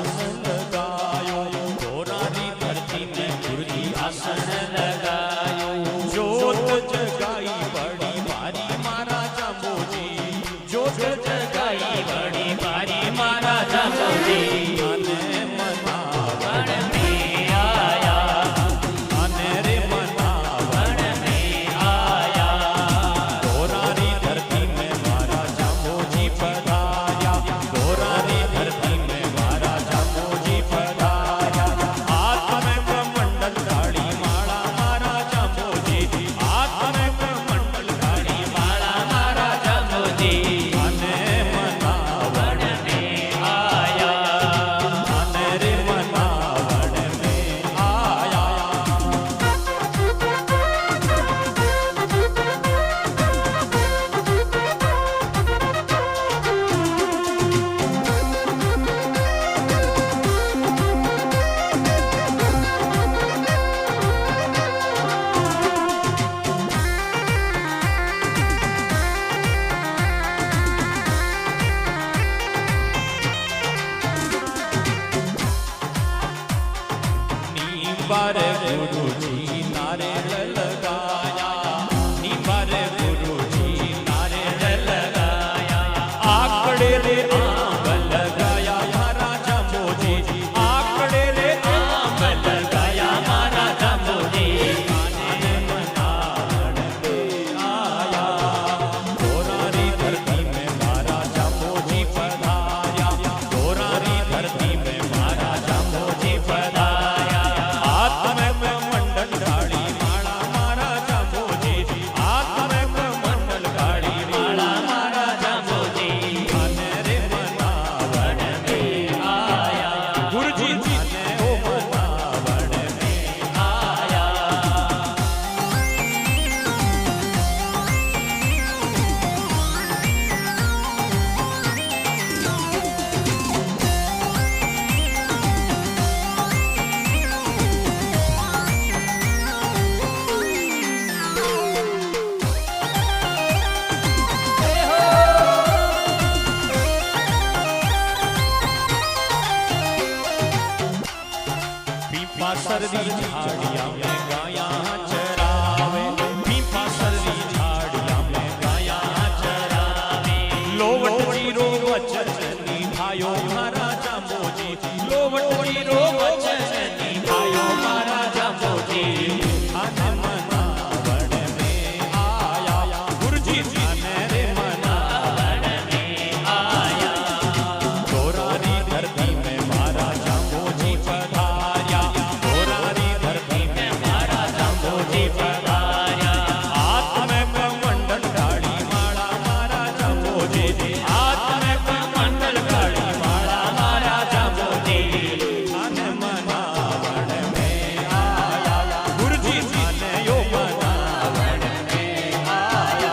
आसन लगायो, गोरारी धरती में गुरुजी आसन लगायो। जोत जगाई बड़ी भारी मारा जांबोजी, जोत जगाई बड़ी भारी मारा जांबोजी। अने मनावण में आया, अने रे मनावण में आया। गोरारी धरती में मारा जांबोजी पधार्या, गोरारी धरती में मारा जांबोजी पधार्या। हाथ में कमंडल काली माला मारा जांबोजी, हाथ में कमंडल काली माला मारा जांबोजी। अने मनावण में आया, अने रे मनावण में आया। निबारे गुरुजी नारियल लगाया, निबारे गुरुजी नारियल लगाया। आकड़े रे आंब लगाया मारा जांबोजी, आकड़े रे आंब लगाया मारा जांबोजी। अने मनावण में आया, गोरारी धरती में मारा जांबोजी पधार्या, गोरारी धरती में मारा जांबोजी पधार्या। हाथ में कमंडल काली माला मारा जांबोजी, हाथ में कमंडल काली माला मारा जांबोजी। अने रे मनावण में आया, गुरुजी अने ओ मनावण में आया। पीपा सरदी झाड़िया में गाया चरावे, पीपा सरदी झाड़िया में गाया चरावे। लोवट जीरो वचन निभायो मारा जांबोजी, लोवट जीरो वचन निभायो मारा जांबोजी। अने मनावण में आया, गुरुजी अने रे मनावण में आया। गोरारी धरती में मारा जांबोजी पधार्या, गोरारी धरती में मारा जांबोजी पधार्या। हाथ में कमंडल काली माला मारा जांबोजी, हाथ में कमंडल काली माला मारा जांबोजी। अने मनावण में आया, गुरुजी अने यो मनावण में आया।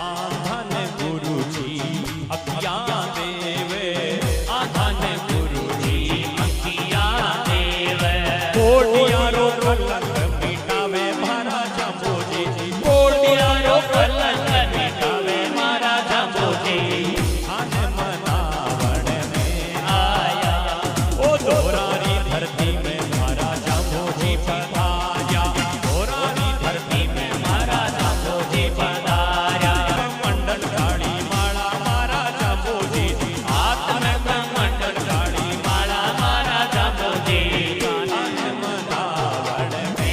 आधन गुरुजी अखिया देवे, आधन गुरुजी अखिया देवे। कोटियारो कलंक मिटावे मारा जांबोजी, कोटियारो कलंक मिटावे मारा जांबोजी। अने मनावण में आया, ओ गोरारी धरती में मारा जांबोजी पधार्या, गोरारी धरती में मारा जांबोजी पधार्या। कमंडल काली माला मारा जांबोजी, हाथ में कमंडल काली माला मारा जांबोजी। अने मनावण में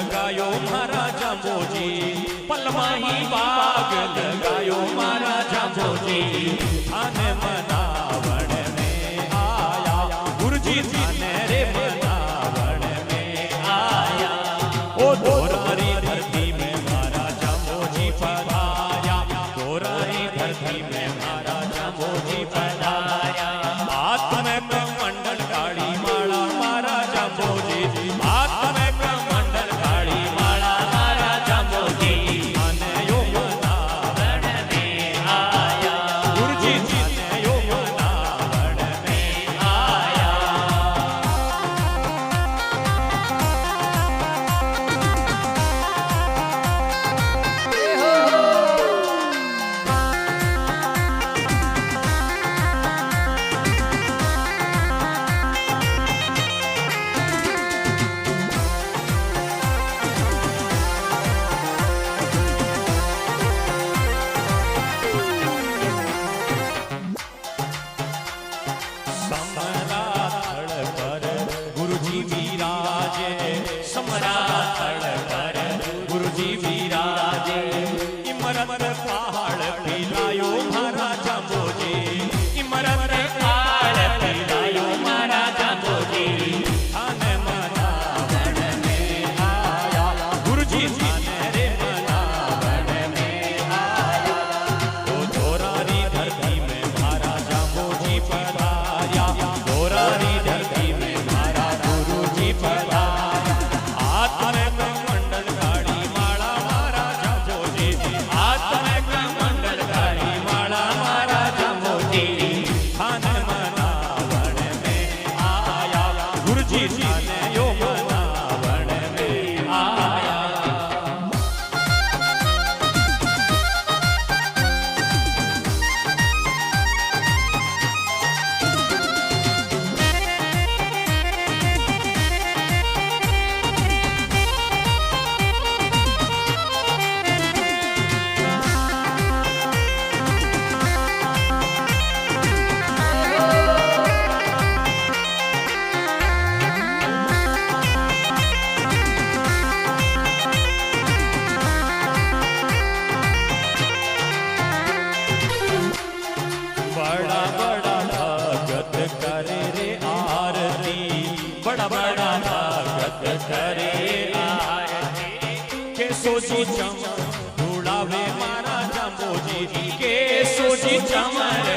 લગાયો મારા જાંબોજી પલમાહી બાગ લગાયો મારા જાંબોજી થાને મનાવણ में आया गुरुजी थाने रे मनावण में आया ओ दोरारी धरती में मारा जांबोजी पधाया दोरारी धरती में मारा जांबोजी पधाया हाथ में कमंडल काली माला मारा जांबोजी हाथ में कमंडल काली माला मारा जांबोजी थाने यो मनावण में आया गुरुजी थाने यो मनावण में आया સમરાથળ પર ગુરુજી વિરાજે સમરાથળ પર ગુરુજી વિરાજે ઇમરત પહાડ પીલાયો મારા જાંબોજી ઇમરત પહાડ પીલાયો મારા જાંબોજી થાને મનાવણ में आया गुरुजी थाने रे मनावण में आया ओ दोरारी धरती में मारा जांबोजी पधाया दोरारी धरती में मारा गुरुजी पधाया हाथ में कमंडल काली माला मारा जांबोजी हाथ में कमंडल काली माला मारा जांबोजी थाने मनावण में आया गुरुजी थाने यो मनावण में आया बड़ा बड़ा भगत करे रे आरती बड़ा बड़ा भगत करे आरती के सोची चमर ढूंढावे मारा जांबोजी के सोची चमर